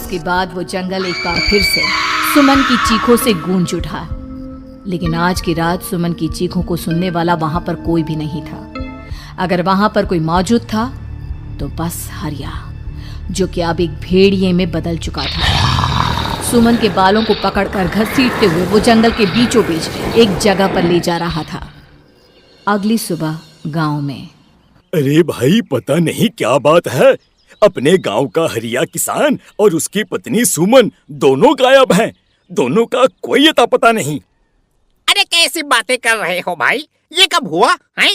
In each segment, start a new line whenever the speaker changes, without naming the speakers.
उसके बाद वो जंगल एक बार फिर से सुमन की चीखों से गूंज उठा। लेकिन आज की रात सुमन की चीखों को सुनने वाला वहां पर कोई भी नहीं था। अगर वहां पर कोई मौजूद था तो बस हरिया, जो कि अब एक भेड़िए में बदल चुका था। सुमन के बालों को पकड़कर घसीटते हुए वो जंगल के बीचों बीच एक जगह पर ले जा रहा था। अगली सुबह गांव में।
अरे भाई, पता नहीं क्या बात है, अपने गांव का हरिया किसान और उसकी पत्नी सुमन दोनों गायब हैं। दोनों का कोई अता पता नहीं।
अरे कैसी बातें कर रहे हो भाई, ये कब हुआ है?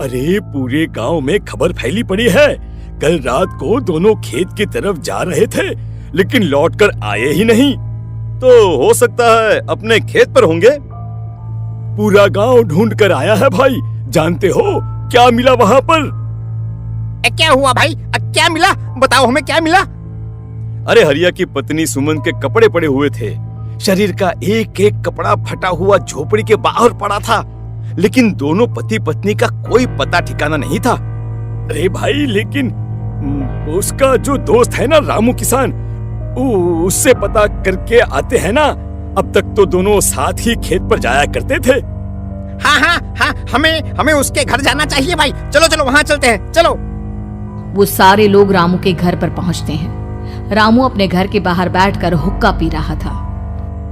अरे पूरे गांव में खबर फैली पड़ी है। कल रात को दोनों खेत की तरफ जा रहे थे, लेकिन लौटकर आए ही नहीं।
तो हो सकता है अपने खेत पर होंगे।
पूरा गांव ढूंढ कर आया है भाई। जानते हो क्या मिला वहां पर?
क्या हुआ भाई, क्या मिला? बताओ हमें क्या मिला।
अरे हरिया की पत्नी सुमन के कपड़े पड़े हुए थे। शरीर का एक एक कपड़ा फटा हुआ झोपड़ी के बाहर पड़ा था, लेकिन दोनों पति पत्नी का कोई पता ठिकाना नहीं था।
अरे भाई, लेकिन उसका जो दोस्त है ना रामू किसान, उससे पता करके आते हैं ना। अब तक तो दोनों साथ ही खेत पर जाया करते थे।
हाँ, हमें उसके घर जाना चाहिए भाई। चलो चलो वहाँ चलते हैं, चलो।
वो सारे लोग रामू के घर पर पहुंचते हैं। रामू अपने घर के बाहर बैठकर हुक्का पी रहा था।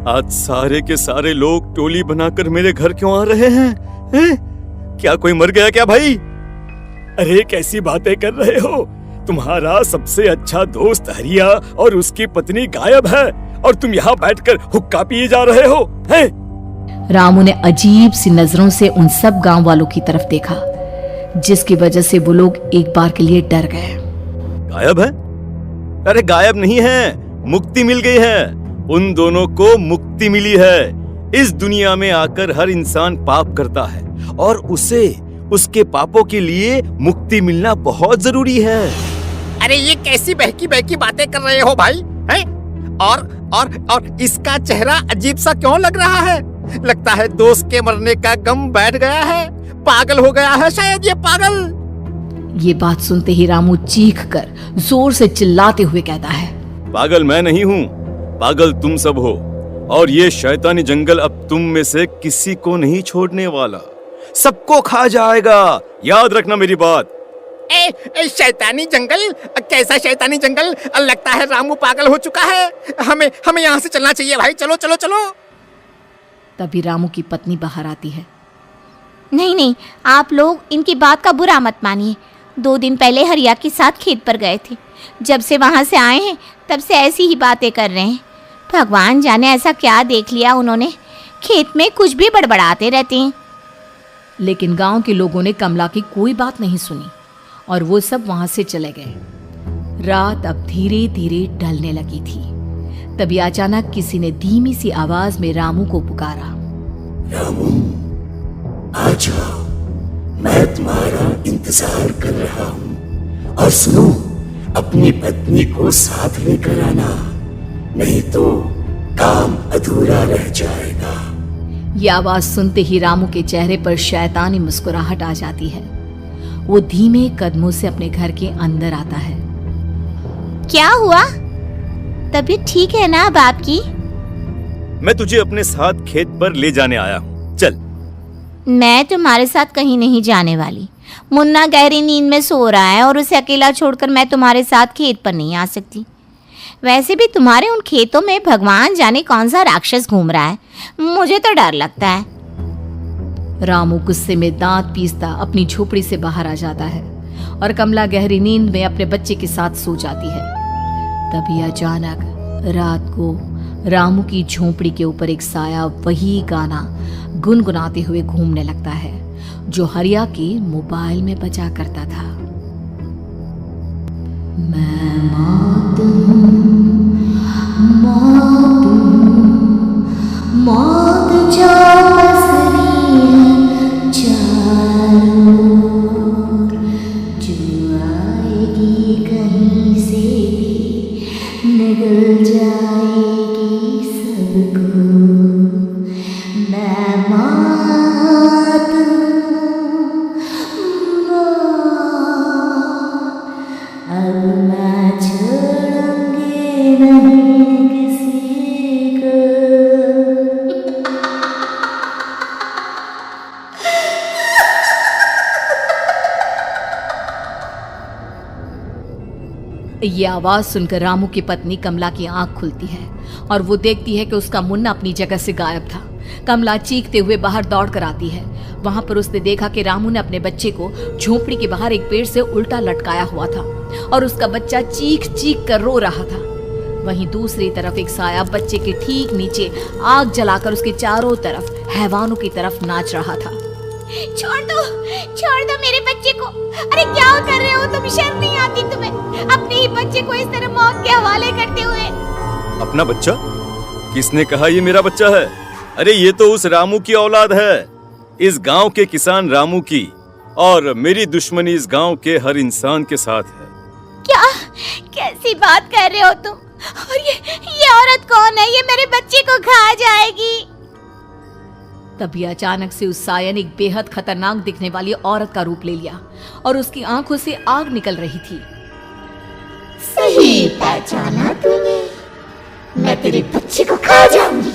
आज सारे के सारे लोग टोली बनाकर मेरे घर क्यों आ रहे हैं? क्या कोई मर गया क्या भाई?
अरे कैसी बातें कर रहे हो? तुम्हारा सबसे अच्छा दोस्त हरिया और उसकी पत्नी गायब है और तुम यहाँ बैठकर हुक्का पिए जा रहे हो हैं?
रामू ने अजीब सी नजरों से उन सब गांव वालों की तरफ देखा, जिसकी वजह से वो लोग एक बार के लिए डर गए।
गायब है? अरे गायब नहीं है, मुक्ति मिल गई है। उन दोनों को मुक्ति मिली है। इस दुनिया में आकर हर इंसान पाप करता है और उसे उसके पापों के लिए मुक्ति मिलना बहुत जरूरी है।
अरे ये कैसी बहकी बहकी बातें कर रहे हो भाई, हैं? और इसका चेहरा अजीब सा क्यों लग रहा है? लगता है दोस्त के मरने का गम बैठ गया है। पागल हो गया है शायद ये पागल।
ये बात सुनते ही रामू चीख कर जोर से चिल्लाते हुए कहता है,
पागल मैं नहीं हूँ, पागल तुम सब हो। और ये शैतानी जंगल अब तुम में से किसी को नहीं छोड़ने वाला, सबको खा जाएगा। याद रखना मेरी बात।
शैतानी जंगल? कैसा शैतानी जंगल? लगता है रामू पागल हो चुका है। हमें यहाँ से चलना चाहिए भाई। चलो चलो चलो।
तभी रामू की पत्नी बाहर आती है।
नहीं, आप लोग इनकी बात का बुरा मत मानिए। 2 दिन पहले हरिया के साथ खेत पर गए थे। जब से वहाँ से आए हैं तब से ऐसी ही बातें कर रहे हैं। भगवान जाने ऐसा क्या देख लिया उन्होंने, खेत में कुछ भी बड़बड़ाते रहते हैं।
लेकिन गांव के लोगों ने कमला की कोई बात नहीं सुनी और वो सब वहां से चले गए। रात अब धीरे धीरे ढलने लगी थी। तभी अचानक किसी ने धीमी सी आवाज में रामू को पुकारा।
रामू, आ जाओ, मैं तुम्हारा इंतजार कर रहा हूँ। और सुनो, अपनी पत्नी को साथ लेकर आना, नहीं तो काम अधूरा रह जाएगा।
ये आवाज सुनते ही रामू के चेहरे पर शैतानी मुस्कुराहट आ जाती है। वो धीमे कदमों से अपने घर के अंदर आता है।
क्या हुआ? तबीयत ठीक है ना अब आपकी?
मैं तुझे अपने साथ खेत पर ले जाने आया हूँ, चल।
मैं तुम्हारे साथ कहीं नहीं जाने वाली। मुन्ना गहरी नींद में सो रहा है और उसे अकेला छोड़कर मैं तुम्हारे साथ खेत पर नहीं आ सकती। वैसे भी तुम्हारे उन खेतों में भगवान जाने कौन सा राक्षस घूम रहा है, मुझे तो डर लगता है।
रामू गुस्से में दांत पीसता अपनी झोपड़ी से बाहर आ जाता है और कमला गहरी नींद में अपने बच्चे के साथ सो जाती है। तभी अचानक रात को रामू की झोपड़ी के ऊपर एक साया वही गाना गुनगुनाते हुए घूमने लगता है जो हरिया के मोबाइल में बजा करता था। मैं मौत हूँ, मौत हूँ, मौत जो बसरी है चारों ओर, जो आएगी कहीं से भी निगल जाएगी सबको। मैं मौत हूँ, मौत, अब मैं छोड़ूंगी ये आवाज सुनकर रामू की पत्नी कमला की आंख खुलती है और वो देखती है कि उसका मुन्ना अपनी जगह से गायब था। कमला चीखते हुए बाहर दौड़ कर आती है। वहां पर उसने देखा कि रामू ने अपने बच्चे को झोपड़ी के बाहर एक पेड़ से उल्टा लटकाया हुआ था और उसका बच्चा चीख चीख कर रो रहा था। वहीं दूसरी तरफ एक साया बच्चे के ठीक नीचे आग जलाकर उसके चारों तरफ हैवानों की तरफ नाच रहा था।
छोड़ दो मेरे बच्चे को। अरे क्या कर रहे हो तुम? शर्म नहीं आती तुम्हें अपने ही बच्चे को इस तरह मौत के हवाले करते हुए?
अपना बच्चा? किसने कहा ये मेरा बच्चा है? अरे ये तो उस रामू की औलाद है, इस गांव के किसान रामू की, और मेरी दुश्मनी इस गांव के हर इंसान के साथ है।
क्या? कैसी बात कर रहे हो तुम? और ये औरत कौन है? ये मेरे बच्चे को खा जाएगी।
तभी अचानक से उस साया ने एक बेहद खतरनाक दिखने वाली औरत का रूप ले लिया और उसकी आंखों से आग निकल रही थी।
सही पहचाना तूने, मैं तेरे बच्चे को खा जाऊंगी।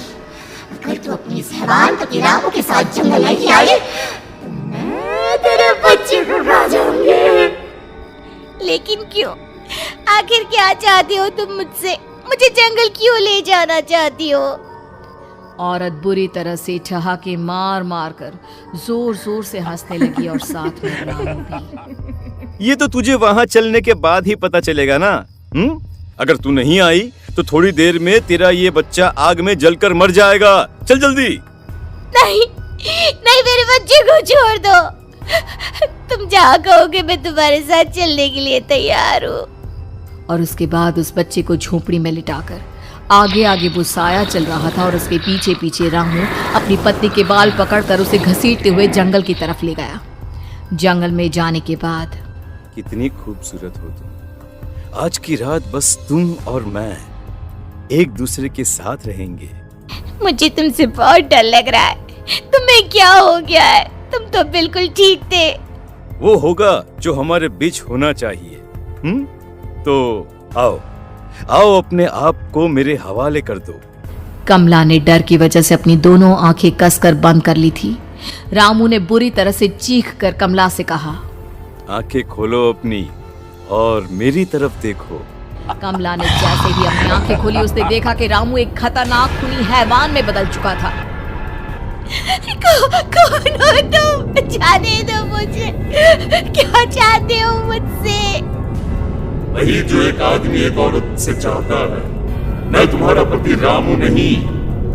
अगर तू अपनी इस हैवान पति रामू के साथ जंगल नहीं आई तो मैं तेरे बच्चे को खा जाऊंगी।
लेकिन क्यों? आखिर क्या चाहती हो तुम मुझसे? मुझे जंगल क्यों ले जाना चाहती हो?
औरत बुरी तरह से ठहाके मार मार कर जोर जोर से हंसने लगी और साथ में रामू भी।
ये तो तुझे वहां चलने के बाद ही पता चलेगा ना। अगर तू नहीं आई तो थोड़ी देर में तेरा ये बच्चा आग में जलकर मर जाएगा। चल जल्दी।
नहीं नहीं, मेरे बच्चे को छोड़ दो। तुम जहाँ कहोगे मैं तुम्हारे साथ चलने के लिए तैयार हूँ।
और उसके बाद उस बच्चे को झोपड़ी में लिटाकर आगे आगे वो साया चल रहा था और उसके पीछे पीछे रामू अपनी पत्नी के बाल पकड़कर उसे घसीटते हुए जंगल की तरफ ले गया। जंगल में जाने के बाद,
कितनी खूबसूरत हो तुम। आज की रात बस तुम और मैं एक दूसरे के साथ रहेंगे।
मुझे तुमसे बहुत डर लग रहा है। तुम्हें क्या हो गया है? तुम तो बिल्कुल ठीक थे।
वो होगा जो हमारे बीच होना चाहिए। तो आओ आओ, अपने आप को मेरे हवाले कर दो।
कमला ने डर की वजह से अपनी दोनों आंखें कसकर बंद कर ली थी। रामू ने बुरी तरह से चीख कर कमला से कहा,
आंखें खोलो अपनी और मेरी तरफ देखो।
कमला ने जैसे ही अपनी आंखें खोली उसने देखा कि रामू एक खतरनाक खूनी हैवान में बदल चुका था।
कौन हो तुम? जाने दो मुझे। क्या चाहते हो मुझसे?
वही जो एक आदमी एक औरत से चाहता है। मैं तुम्हारा पति रामू नहीं,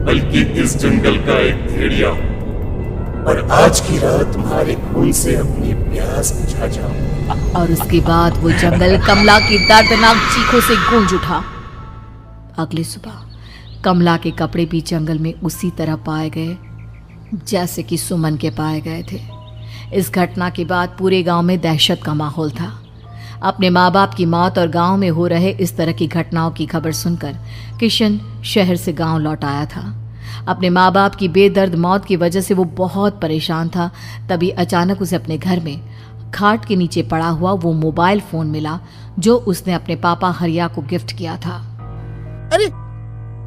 बल्कि इस जंगल का एक भेड़िया हूँ, और आज की रात तुम्हारे खून से अपनी प्यास बुझा जाऊं।
और उसके बाद वो जंगल कमला की दर्दनाक चीखों से गूंज उठा। अगली सुबह कमला के कपड़े भी जंगल में उसी तरह पाए गए जैसे कि सुमन के पाए गए थे। इस घटना के बाद पूरे गांव में दहशत का माहौल था। अपने माँ बाप की मौत और गांव में हो रहे इस तरह की घटनाओं की खबर सुनकर किशन शहर से गांव लौट आया था। अपने माँ बाप की बेदर्द मौत की वजह से वो बहुत परेशान था। तभी अचानक उसे अपने घर में खाट के नीचे पड़ा हुआ वो मोबाइल फोन मिला जो उसने अपने पापा हरिया को गिफ्ट किया था।
अरे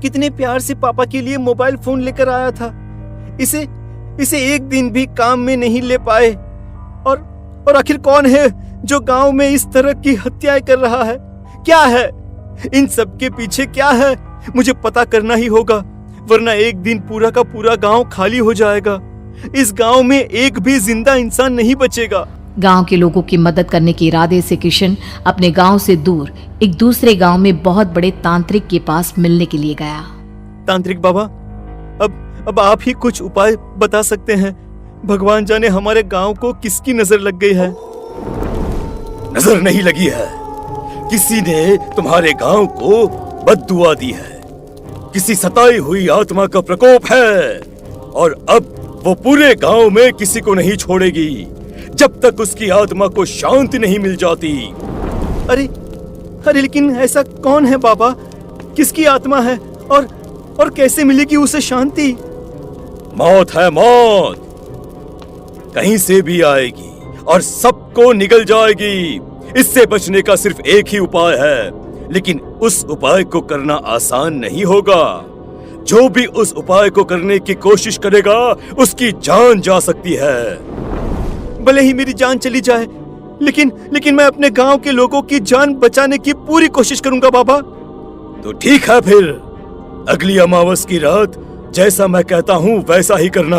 कितने प्यार से पापा के लिए मोबाइल फोन लेकर आया था। इसे एक दिन भी काम में नहीं ले पाए। और आखिर कौन है जो गांव में इस तरह की हत्याएं कर रहा है? क्या है इन सब के पीछे? क्या है? मुझे पता करना ही होगा, वरना एक दिन पूरा का पूरा गांव खाली हो जाएगा। इस गांव में एक भी जिंदा इंसान नहीं बचेगा।
गांव के लोगों की मदद करने के इरादे से किशन अपने गांव से दूर एक दूसरे गांव में बहुत बड़े तांत्रिक के पास मिलने के लिए गया।
तांत्रिक बाबा, अब आप ही कुछ उपाय बता सकते हैं। भगवान जाने हमारे गांव को किसकी नजर लग गई है।
नजर नहीं लगी है, किसी ने तुम्हारे गांव को बद्दुआ दी है। किसी सताई हुई आत्मा का प्रकोप है और अब वो पूरे गांव में किसी को नहीं छोड़ेगी जब तक उसकी आत्मा को शांति नहीं मिल जाती।
अरे लेकिन ऐसा कौन है बाबा? किसकी आत्मा है और कैसे मिलेगी उसे शांति?
मौत है, मौत कहीं से भी आएगी और सबको निगल जाएगी। इससे बचने का सिर्फ एक ही उपाय है, लेकिन उस उपाय को करना आसान नहीं होगा। जो भी उस उपाय को करने की कोशिश करेगा उसकी जान जा सकती है।
भले ही मेरी जान चली जाए, लेकिन मैं अपने गांव के लोगों की जान बचाने की पूरी कोशिश करूंगा बाबा।
तो ठीक है फिर, अगली अमावस की रात जैसा मैं कहता हूँ वैसा ही करना।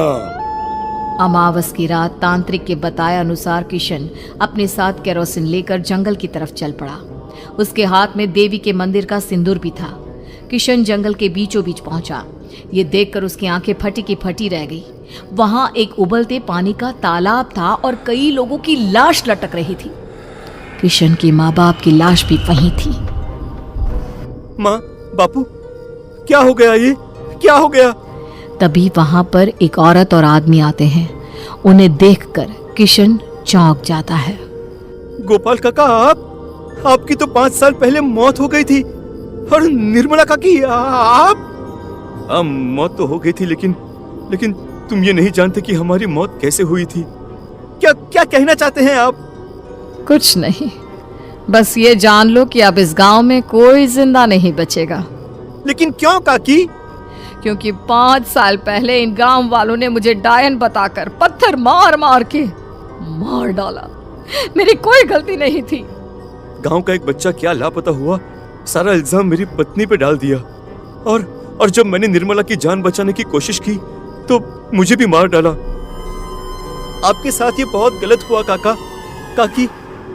अमावस की रात तांत्रिक के बताए अनुसार किशन अपने साथ केरोसिन लेकर जंगल की तरफ चल पड़ा। उसके हाथ में देवी के मंदिर का सिंदूर भी था। किशन जंगल के बीचों बीच पहुंचा। ये देखकर उसकी आंखें फटी की फटी रह गई। वहां एक उबलते पानी का तालाब था और कई लोगों की लाश लटक रही थी। किशन की माँ बाप की लाश भी वहीं थी।
माँ, बापू, क्या हो गया? ये क्या हो गया?
तभी वहां पर एक औरत और आदमी आते हैं। उन्हें देखकर किशन चौंक जाता है।
गोपाल काका, आपकी तो 5 साल पहले मौत हो गई थी। और निर्मला काकी, आप? मौत तो हो गई थी, लेकिन तुम ये नहीं जानते कि हमारी मौत कैसे हुई थी। क्या कहना चाहते हैं आप?
कुछ नहीं, बस ये जान लो कि अब इस गांव में कोई जिंदा नहीं बचेगा।
लेकिन क्यों काकी?
क्योंकि 5 साल पहले इन गांव वालों ने मुझे डायन बताकर पत्थर मार मार के मार डाला। मेरी कोई गलती नहीं थी।
गांव का एक बच्चा क्या लापता हुआ, सारा इल्जाम मेरी पत्नी पे डाल दिया। और जब मैंने निर्मला की जान बचाने की कोशिश की तो मुझे भी मार डाला। आपके साथ ये बहुत गलत हुआ काकी,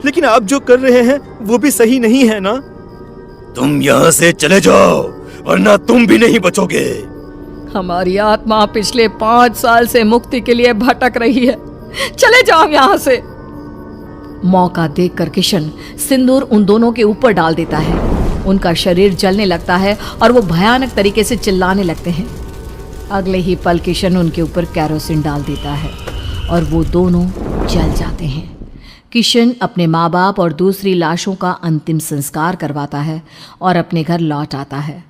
लेकिन आप जो कर रहे हैं वो भी सही नहीं है ना?
तुम यहाँ से चले जाओ वरना तुम भी नहीं बचोगे।
हमारी आत्मा पिछले 5 साल से मुक्ति के लिए भटक रही है। चले जाओ यहाँ से। मौका देखकर किशन सिंदूर उन दोनों के ऊपर डाल देता है। उनका शरीर जलने लगता है और वो भयानक तरीके से चिल्लाने लगते हैं। अगले ही पल किशन उनके ऊपर केरोसिन डाल देता है और वो दोनों जल जाते हैं। किशन अपने माँ बाप और दूसरी लाशों का अंतिम संस्कार करवाता है और अपने घर लौट आता है।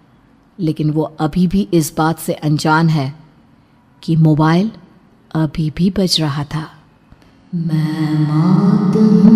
लेकिन वो अभी भी इस बात से अनजान है कि मोबाइल अभी भी बज रहा था। मैं मौत हूँ।